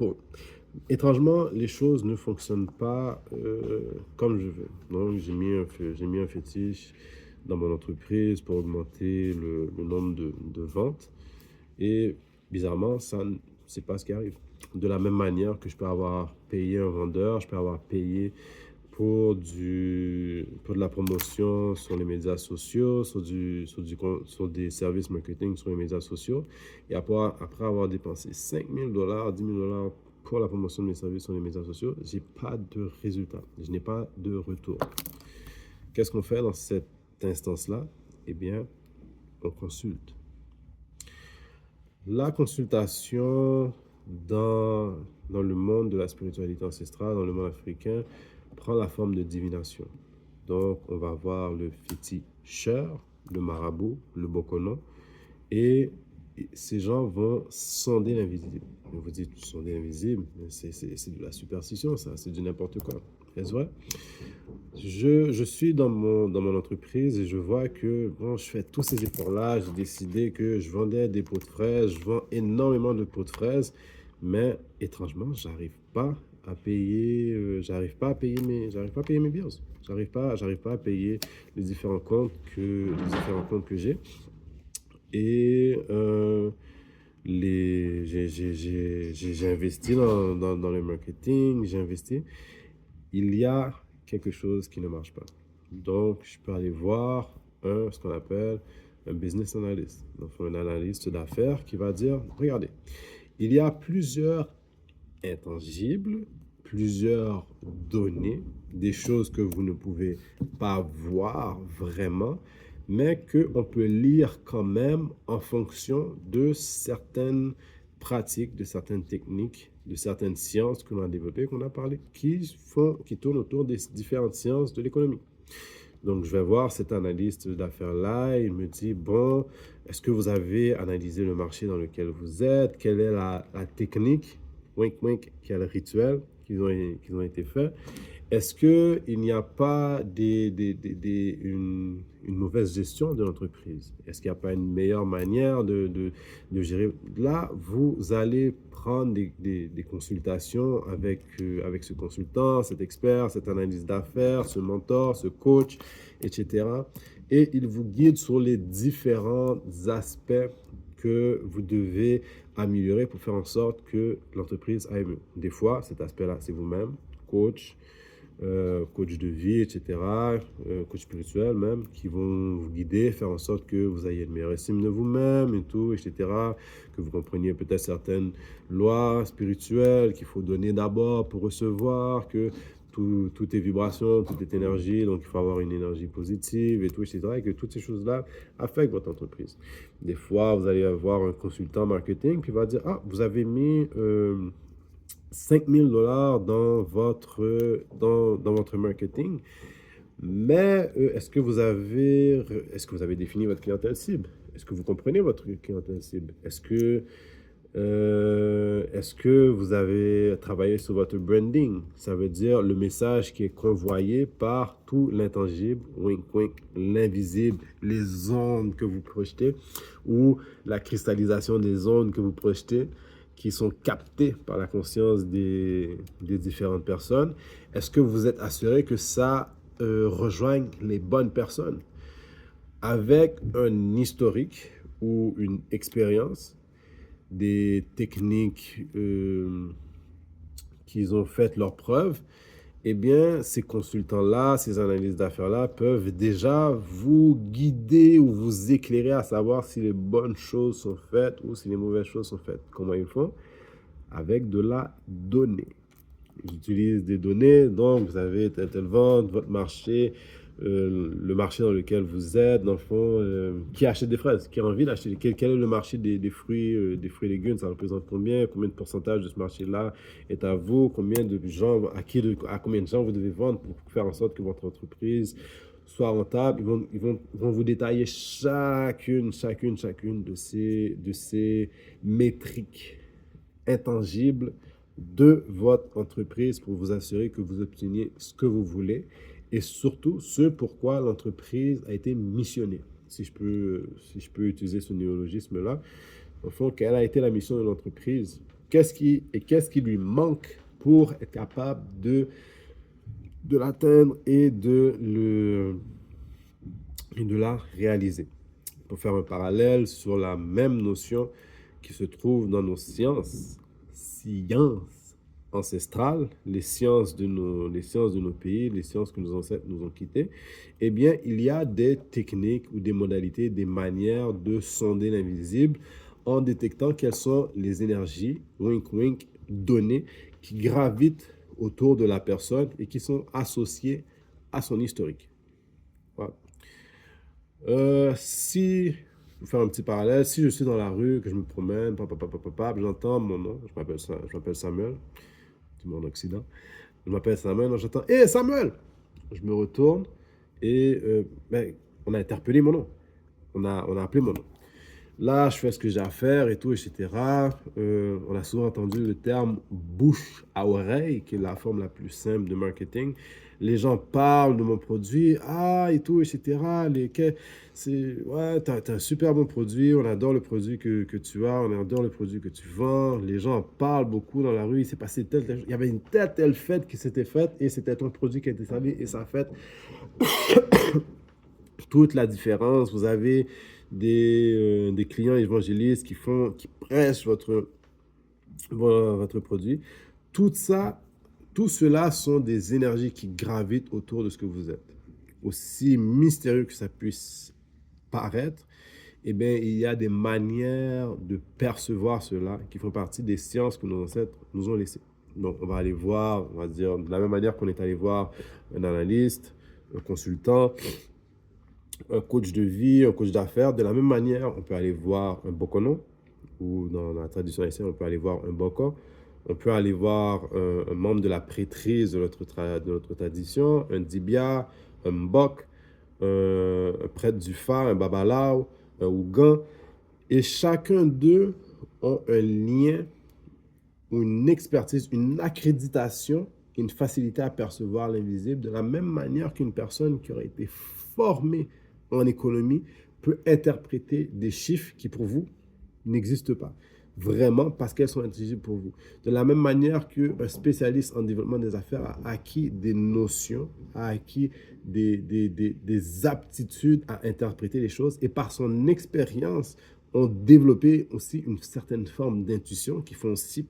Étrangement, les choses ne fonctionnent pas comme je veux. Donc, j'ai mis un fétiche dans mon entreprise pour augmenter le nombre de ventes. Et bizarrement, c'est pas ce qui arrive. De la même manière que je peux avoir payé un vendeur, je peux avoir payé pour de la promotion sur les médias sociaux, sur des services marketing sur les médias sociaux. Et après avoir dépensé $5,000, $10,000 pour la promotion de mes services sur les médias sociaux, je n'ai pas de résultat, je n'ai pas de retour. Qu'est-ce qu'on fait dans cette instance-là? Eh bien, on consulte. La consultation dans, dans le monde de la spiritualité ancestrale, dans le monde africain, prend la forme de divination. Donc, on va voir le féticheur, le marabout, le bokono, et ces gens vont sonder l'invisible. Vous dites, sonder l'invisible, c'est de la superstition, ça, c'est du n'importe quoi. Est-ce vrai? Je suis dans mon entreprise et je vois que bon, je fais tous ces efforts-là. J'ai décidé que je vendais des pots de fraises. Je vends énormément de pots de fraises. Mais étrangement, j'arrive pas à payer j'arrive pas à payer mes bills. J'arrive pas à payer les différents comptes que j'ai. Et j'ai investi dans le marketing, j'ai investi. Il y a quelque chose qui ne marche pas. Donc, je peux aller voir ce qu'on appelle un business analyst. Donc, un analyste d'affaires qui va dire, regardez, il y a plusieurs intangibles, plusieurs données, des choses que vous ne pouvez pas voir vraiment, mais qu'on peut lire quand même en fonction de certaines pratiques, de certaines techniques, de certaines sciences que l'on a développées, qu'on a parlé, qui tournent autour des différentes sciences de l'économie. Donc, je vais voir cet analyste d'affaires-là. Il me dit, bon, est-ce que vous avez analysé le marché dans lequel vous êtes? Quelle est la technique, wink, wink, quel rituel qui ont été faits? Est-ce qu'il n'y a pas une mauvaise gestion de l'entreprise? Est-ce qu'il n'y a pas une meilleure manière de gérer? Là, vous allez prendre des consultations avec ce consultant, cet expert, cette analyse d'affaires, ce mentor, ce coach, etc. Et il vous guide sur les différents aspects que vous devez améliorer pour faire en sorte que l'entreprise aille mieux. Des fois, cet aspect-là, c'est vous-même, coach, coach de vie, etc., coach spirituel même, qui vont vous guider, faire en sorte que vous ayez une meilleure estime de vous-même et tout, etc., que vous compreniez peut-être certaines lois spirituelles qu'il faut donner d'abord pour recevoir, que tout est vibration, tout est énergie, donc il faut avoir une énergie positive et tout, etc., et que toutes ces choses-là affectent votre entreprise. Des fois, vous allez avoir un consultant marketing qui va dire, ah, vous avez mis 5 000 $ dans votre marketing, mais est-ce que vous avez défini votre clientèle cible? Est-ce que vous comprenez votre clientèle cible? Est-ce que vous avez travaillé sur votre branding? Ça veut dire le message qui est convoyé par tout l'intangible, wink wink, l'invisible, les ondes que vous projetez ou la cristallisation des ondes que vous projetez qui sont captées par la conscience des différentes personnes. Est-ce que vous êtes assuré que ça rejoigne les bonnes personnes? Avec un historique ou une expérience, des techniques qu'ils ont fait leurs preuves, eh bien, ces consultants-là, ces analystes d'affaires-là peuvent déjà vous guider ou vous éclairer à savoir si les bonnes choses sont faites ou si les mauvaises choses sont faites. Comment ils font? Avec de la donnée. Ils utilisent des données, donc vous avez telle vente, votre marché, le marché dans lequel vous êtes, dans le fond, qui achète des fraises, qui a envie d'acheter, quel est le marché des fruits et légumes, ça représente combien de pourcentage de ce marché-là est à vous, combien de gens, à combien de gens vous devez vendre pour faire en sorte que votre entreprise soit rentable. Ils vont vous détailler chacune de ces métriques intangibles de votre entreprise pour vous assurer que vous obteniez ce que vous voulez et surtout ce pourquoi l'entreprise a été missionnée. Si je peux utiliser ce néologisme-là, au fond, quelle a été la mission de l'entreprise? Qu'est-ce qui lui manque pour être capable de l'atteindre et de la réaliser? Pour faire un parallèle sur la même notion qui se trouve dans nos sciences ancestrales, les sciences de nos pays, les sciences que nos ancêtres nous ont quittées, eh bien, il y a des techniques ou des modalités, des manières de sonder l'invisible en détectant quelles sont les énergies, wink wink, données qui gravitent autour de la personne et qui sont associées à son historique. Voilà. Si pour faire un petit parallèle, si je suis dans la rue, que je me promène, j'entends mon nom, je m'appelle Samuel, c'est mon Occident, je m'appelle Samuel, donc j'entends, hé Samuel! Je me retourne et ben, on a interpellé mon nom, on a appelé mon nom. Là, je fais ce que j'ai à faire et tout, etc. On a souvent entendu le terme bouche à oreille, qui est la forme la plus simple de marketing. Les gens parlent de mon produit, ah, et tout, etc. Ouais, t'as un super bon produit, on adore le produit que tu as, on adore le produit que tu vends. Les gens parlent beaucoup dans la rue, il s'est passé il y avait une telle fête qui s'était faite et c'était ton produit qui a été servi et ça a fait toute la différence. Vous avez des clients évangélistes qui prêchent votre produit. Tout ça, tout cela sont des énergies qui gravitent autour de ce que vous êtes. Aussi mystérieux que ça puisse paraître, eh bien, il y a des manières de percevoir cela qui font partie des sciences que nos ancêtres nous ont laissées. Donc, on va aller voir, on va dire, de la même manière qu'on est allé voir un analyste, un consultant, un coach de vie, un coach d'affaires. De la même manière, on peut aller voir un bokono, ou dans la tradition haïtienne, on peut aller voir un boko. On peut aller voir un membre de la prêtrise de notre tradition, un dibia, un mbok, un prêtre du Fa, un babalao, un ougan. Et chacun d'eux ont un lien ou une expertise, une accréditation, une facilité à percevoir l'invisible, de la même manière qu'une personne qui aurait été formée en économie peut interpréter des chiffres qui, pour vous, n'existent pas. Vraiment parce qu'elles sont intelligibles pour vous. De la même manière qu'un spécialiste en développement des affaires a acquis des notions, a acquis des aptitudes à interpréter les choses et par son expérience ont développé aussi une certaine forme d'intuition qui font aussi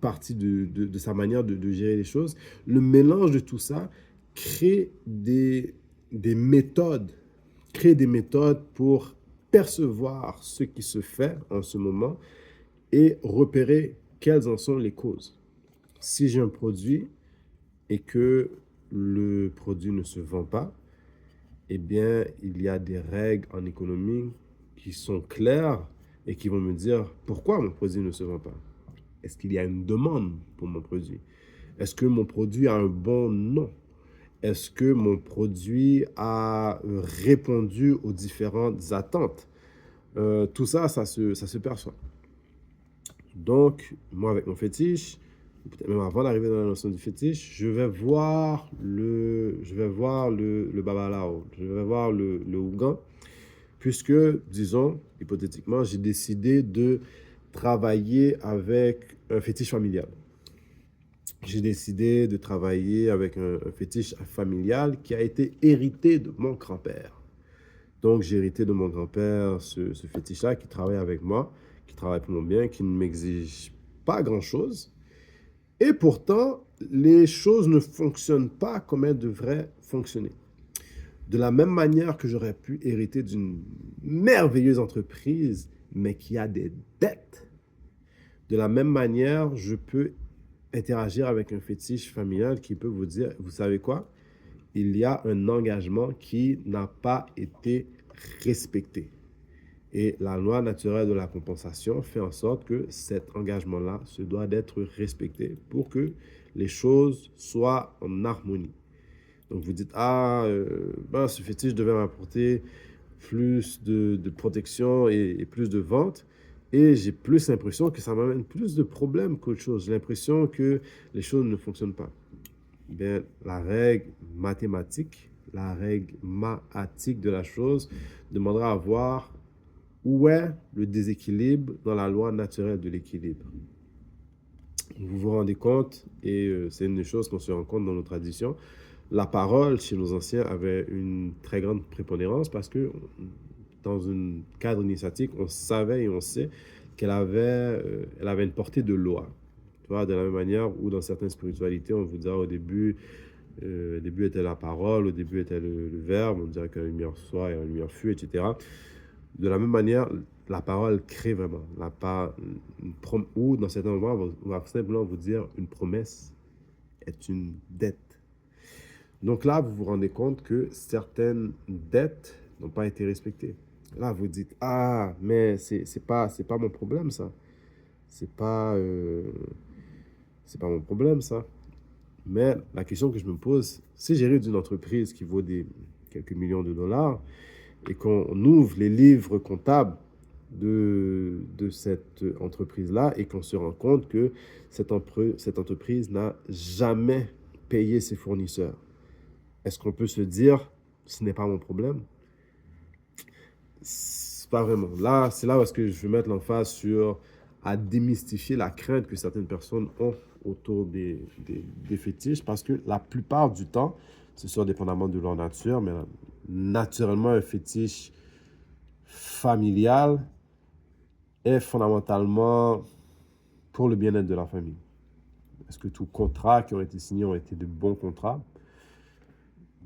partie de sa manière de gérer les choses. Le mélange de tout ça crée des méthodes, pour percevoir ce qui se fait en ce moment et repérer quelles en sont les causes. Si j'ai un produit et que le produit ne se vend pas, eh bien, il y a des règles en économie qui sont claires et qui vont me dire pourquoi mon produit ne se vend pas. Est-ce qu'il y a une demande pour mon produit? Est-ce que mon produit a un bon nom? Est-ce que mon produit a répondu aux différentes attentes? Tout ça, ça se perçoit. Donc, moi, avec mon fétiche, peut-être même avant d'arriver dans la notion du fétiche, je vais voir le babalao, je vais voir le ougan, puisque, disons, hypothétiquement, j'ai décidé de travailler avec un fétiche familial. J'ai décidé de travailler avec un fétiche familial qui a été hérité de mon grand-père. Donc, j'ai hérité de mon grand-père ce fétiche-là qui travaille avec moi, qui travaille pour mon bien, qui ne m'exige pas grand-chose. Et pourtant, les choses ne fonctionnent pas comme elles devraient fonctionner. De la même manière que j'aurais pu hériter d'une merveilleuse entreprise, mais qui a des dettes, de la même manière, je peux interagir avec un fétiche familial qui peut vous dire, vous savez quoi? Il y a un engagement qui n'a pas été respecté. Et la loi naturelle de la compensation fait en sorte que cet engagement-là se doit d'être respecté pour que les choses soient en harmonie. Donc vous dites, ce fétiche devait m'apporter plus de protection et plus de ventes. Et j'ai plus l'impression que ça m'amène plus de problèmes qu'autre chose. J'ai l'impression que les choses ne fonctionnent pas. Bien, la règle mathématique, la règle maatique de la chose demandera à voir où est le déséquilibre dans la loi naturelle de l'équilibre. Vous vous rendez compte, et c'est une des choses qu'on se rend compte dans nos traditions, la parole chez nos anciens avait une très grande prépondérance parce que dans un cadre initiatique, on savait et on sait qu'elle avait, elle avait une portée de loi. Tu vois, de la même manière où dans certaines spiritualités, on vous dira au début était la parole, au début était le verbe, on dirait que la lumière soit et la lumière fut, etc. De la même manière, la parole crée vraiment. Ou dans certains moments, on va simplement vous dire une promesse est une dette. Donc là, vous vous rendez compte que certaines dettes n'ont pas été respectées. Là, vous dites, ah, mais c'est pas mon problème, ça. C'est pas, c'est pas mon problème, ça. Mais la question que je me pose, si j'hérite d'une entreprise qui vaut quelques millions de dollars et qu'on ouvre les livres comptables de cette entreprise-là et qu'on se rend compte que cette entreprise n'a jamais payé ses fournisseurs, est-ce qu'on peut se dire, ce n'est pas mon problème? C'est pas vraiment. Là, c'est là où est-ce que je veux mettre l'emphase sur à démystifier la crainte que certaines personnes ont autour des fétiches, parce que la plupart du temps, c'est sûr dépendamment de leur nature, mais naturellement, un fétiche familial est fondamentalement pour le bien-être de la famille. Est-ce que tous contrats qui ont été signés ont été de bons contrats?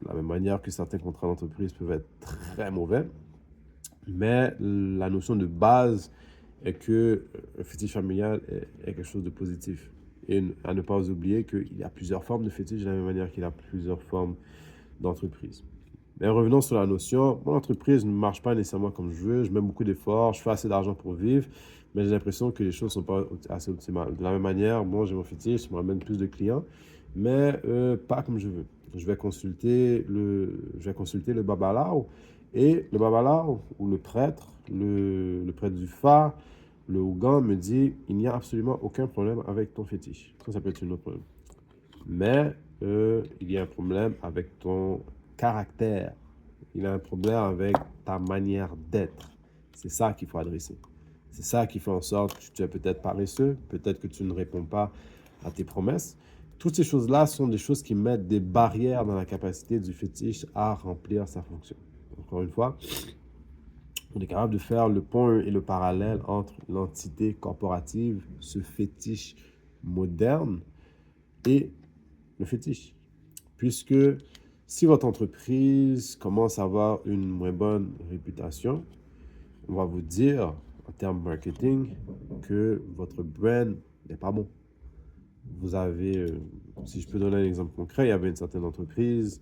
De la même manière que certains contrats d'entreprise peuvent être très mauvais. Mais la notion de base est que un fétiche familial est quelque chose de positif. Et à ne pas oublier qu'il y a plusieurs formes de fétiche de la même manière qu'il y a plusieurs formes d'entreprise. Mais revenons sur la notion, mon entreprise ne marche pas nécessairement comme je veux, je mets beaucoup d'efforts, je fais assez d'argent pour vivre, mais j'ai l'impression que les choses ne sont pas assez optimales. De la même manière, moi j'ai mon fétiche, je me ramène plus de clients, mais pas comme je veux. Je vais consulter le babalao, et le babalao, ou le prêtre du phare, le Ougan me dit, il n'y a absolument aucun problème avec ton fétiche. Ça peut être une autre problème. Mais il y a un problème avec ton caractère. Il y a un problème avec ta manière d'être. C'est ça qu'il faut adresser. C'est ça qui fait en sorte que tu es peut-être paresseux, peut-être que tu ne réponds pas à tes promesses. Toutes ces choses-là sont des choses qui mettent des barrières dans la capacité du fétiche à remplir sa fonction. Encore une fois, on est capable de faire le pont et le parallèle entre l'entité corporative, ce fétiche moderne, et le fétiche. Puisque si votre entreprise commence à avoir une moins bonne réputation, on va vous dire en termes marketing que votre brand n'est pas bon. Vous avez, si je peux donner un exemple concret, il y avait une certaine entreprise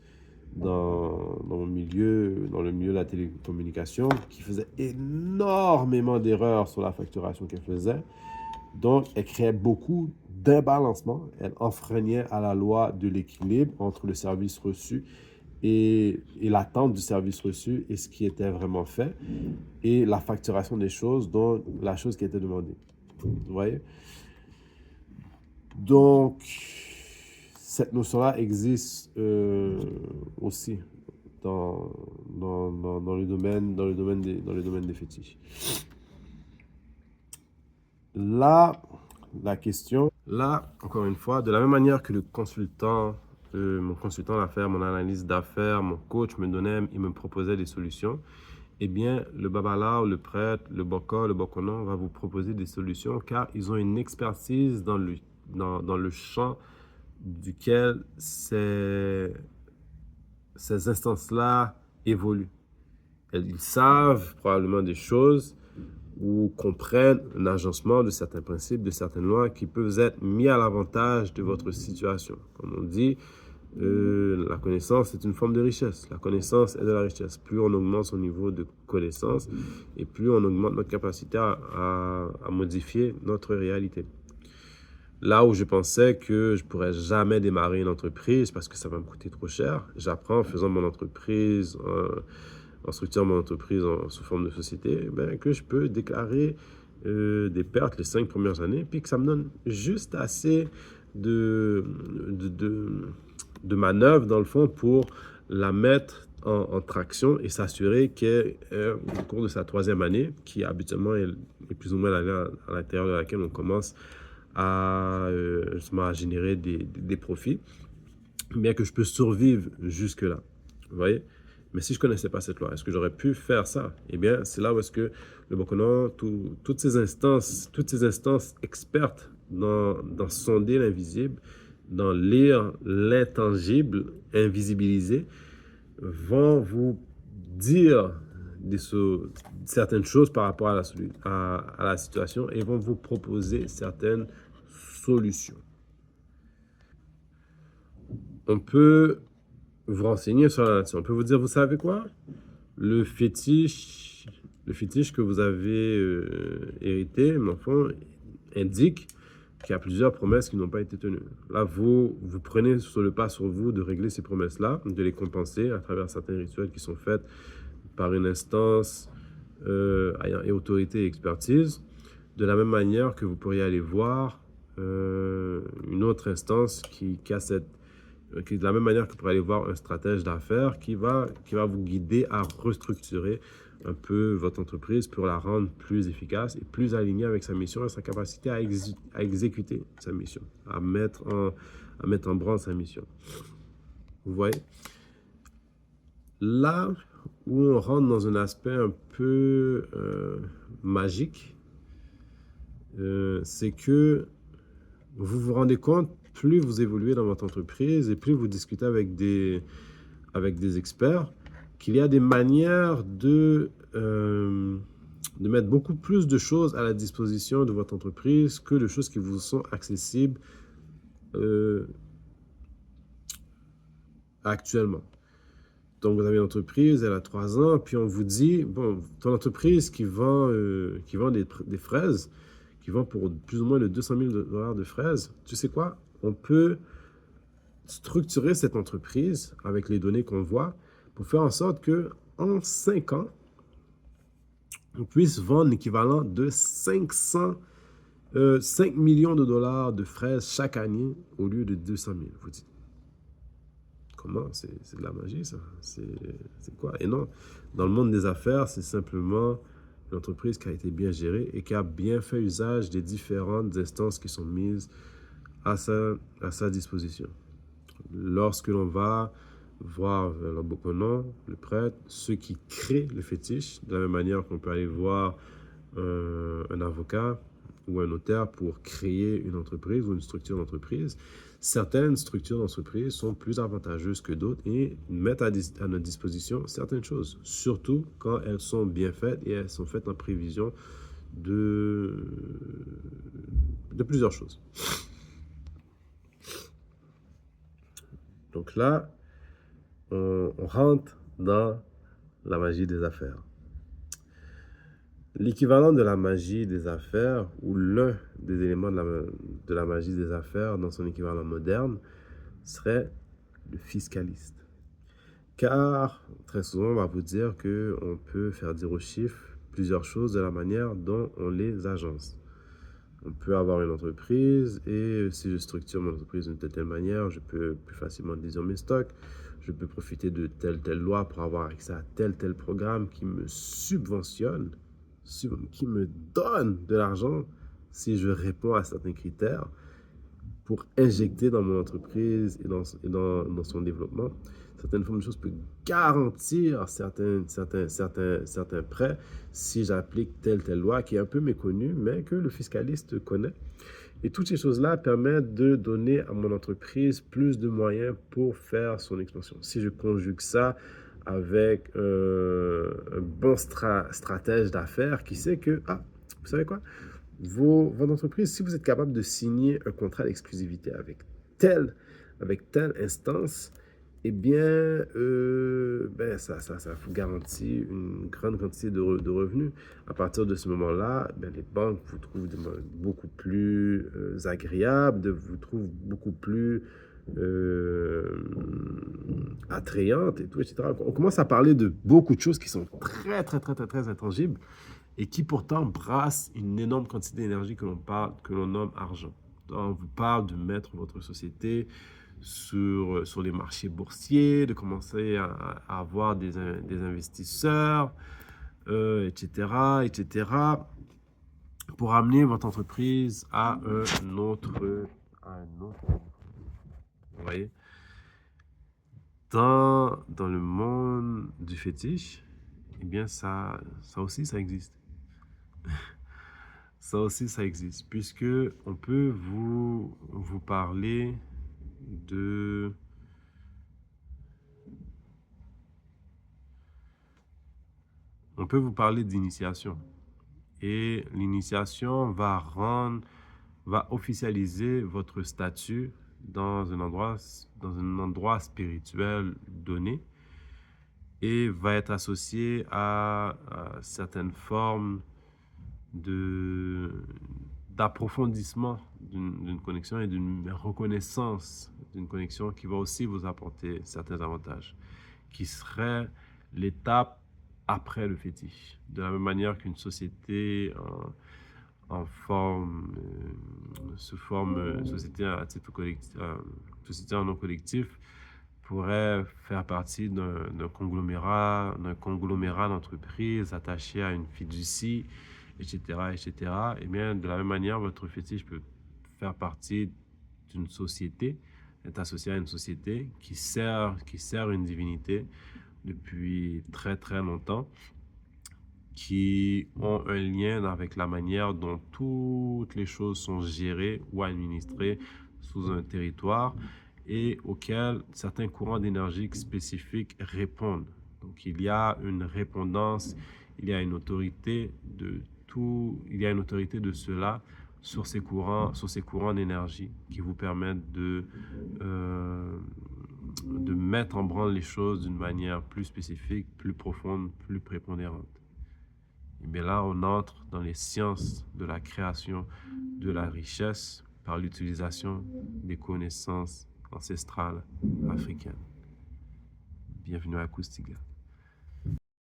dans le milieu de la télécommunication qui faisait énormément d'erreurs sur la facturation qu'elle faisait. Donc, elle créait beaucoup d'imbalancements. Elle enfreignait à la loi de l'équilibre entre le service reçu et l'attente du service reçu et ce qui était vraiment fait et la facturation des choses, donc la chose qui était demandée. Vous voyez? Donc, cette notion-là existe aussi dans le domaine des fétiches. Là, encore une fois, de la même manière que mon consultant d'affaires, mon analyste d'affaires, mon coach il me proposait des solutions, eh bien, le babala, le prêtre, le boka, le bokonon va vous proposer des solutions car ils ont une expertise dans le champ duquel ces instances-là évoluent. Ils savent probablement des choses ou comprennent l'agencement de certains principes, de certaines lois qui peuvent être mis à l'avantage de votre situation. Comme on dit, la connaissance est une forme de richesse. La connaissance est de la richesse. Plus on augmente son niveau de connaissance et plus on augmente notre capacité à modifier notre réalité. Là où je pensais que je pourrais jamais démarrer une entreprise parce que ça va me coûter trop cher, j'apprends en faisant mon entreprise, en structurant mon entreprise sous forme de société, que je peux déclarer des pertes les 5 premières années, puis que ça me donne juste assez de manœuvre dans le fond pour la mettre en traction et s'assurer qu'au cours de sa 3e année, qui habituellement est plus ou moins l'année à l'intérieur de laquelle on commence justement à générer des profits, bien que je peux survivre jusque-là. Vous voyez? Mais si je ne connaissais pas cette loi, est-ce que j'aurais pu faire ça? Eh bien, c'est là où est-ce que le Bokonon, toutes ces instances expertes dans sonder l'invisible, dans lire l'intangible, invisibilisé, vont vous dire certaines choses par rapport à la situation et vont vous proposer certaines solutions. On peut vous renseigner sur la nature. On peut vous dire, vous savez quoi? Le fétiche le fétiche que vous avez hérité, mon enfant, indique qu'il y a plusieurs promesses qui n'ont pas été tenues. Là, vous prenez sur le pas sur vous de régler ces promesses-là, de les compenser à travers certains rituels qui sont faits par une instance ayant autorité et expertise, de la même manière que vous pourriez aller voir une autre instance qui de la même manière que vous pourriez aller voir un stratège d'affaires qui va vous guider à restructurer un peu votre entreprise pour la rendre plus efficace et plus alignée avec sa mission et sa capacité à exécuter sa mission, à mettre en branle sa mission. Vous voyez? Là où on rentre dans un aspect un peu magique, c'est que vous vous rendez compte, plus vous évoluez dans votre entreprise et plus vous discutez avec des experts, qu'il y a des manières de mettre beaucoup plus de choses à la disposition de votre entreprise que de choses qui vous sont accessibles actuellement. Donc, vous avez une entreprise, elle a 3 ans, puis on vous dit, bon, ton entreprise qui vend des fraises, qui vend pour plus ou moins de 200 000 $ de fraises, tu sais quoi? On peut structurer cette entreprise avec les données qu'on voit pour faire en sorte que en 5 ans, on puisse vendre l'équivalent de 5 millions de dollars de fraises chaque année au lieu de 200 000. Vous dites, comment? C'est de la magie, ça? C'est quoi? Et non, dans le monde des affaires, c'est simplement une entreprise qui a été bien gérée et qui a bien fait usage des différentes instances qui sont mises à sa disposition. Lorsque l'on va voir l'Ambokonon, le prêtre, ceux qui créent le fétiche, de la même manière qu'on peut aller voir un avocat ou un notaire pour créer une entreprise ou une structure d'entreprise, certaines structures d'entreprise sont plus avantageuses que d'autres et mettent à notre disposition certaines choses, surtout quand elles sont bien faites et elles sont faites en prévision de plusieurs choses. Donc là, on rentre dans la magie des affaires. L'équivalent de la magie des affaires, ou l'un des éléments de la magie des affaires dans son équivalent moderne, serait le fiscaliste. Car très souvent, on va vous dire qu'on peut faire dire aux chiffres plusieurs choses de la manière dont on les agence. On peut avoir une entreprise et si je structure mon entreprise d'une telle manière, je peux plus facilement déduire mes stocks. Je peux profiter de telle loi pour avoir accès à tel programme qui me subventionne, qui me donne de l'argent si je réponds à certains critères pour injecter dans mon entreprise et dans son développement. Certaines formes de choses peuvent garantir certains prêts si j'applique telle loi qui est un peu méconnue, mais que le fiscaliste connaît. Et toutes ces choses-là permettent de donner à mon entreprise plus de moyens pour faire son expansion. Si je conjugue ça avec un bon stratège d'affaires qui sait que, vous savez quoi? Votre entreprise, si vous êtes capable de signer un contrat d'exclusivité avec telle instance, eh bien, ça vous garantit une grande quantité de revenus. À partir de ce moment-là, les banques vous trouvent beaucoup plus agréables, vous trouvent beaucoup plus attrayantes et tout, etc. On commence à parler de beaucoup de choses qui sont très, très, très, très, très intangibles et qui pourtant brassent une énorme quantité d'énergie que l'on nomme argent. Donc, on vous parle de mettre votre société sur les marchés boursiers, de commencer à avoir des investisseurs, etc., pour amener votre entreprise à un autre niveau. Vous voyez? Dans le monde du fétiche, eh bien, ça aussi, ça existe. Ça aussi, ça existe, puisque on peut vous parler d'initiation. Et l'initiation va officialiser votre statut dans un endroit spirituel donné. et va être associé à certaines formes d'approfondissement d'une connexion et d'une reconnaissance d'une connexion qui va aussi vous apporter certains avantages, qui serait l'étape après le fétiche. De la même manière qu'une société en forme, se forme, société à titre collectif, société en nom collectif, pourrait faire partie d'un conglomérat d'entreprises attaché à une fiducie, etc., etc. Et bien, de la même manière, votre fétiche peut faire partie d'une société, est associé à une société qui sert une divinité depuis très très longtemps, qui ont un lien avec la manière dont toutes les choses sont gérées ou administrées sous un territoire et auxquels certains courants d'énergie spécifiques répondent. Donc il y a une répondance, il y a une autorité de tout, il y a une autorité de cela sur ces courants d'énergie qui vous permettent de mettre en branle les choses d'une manière plus spécifique, plus profonde, plus prépondérante. Et bien là, on entre dans les sciences de la création de la richesse par l'utilisation des connaissances ancestrales africaines. Bienvenue à Acoustiga.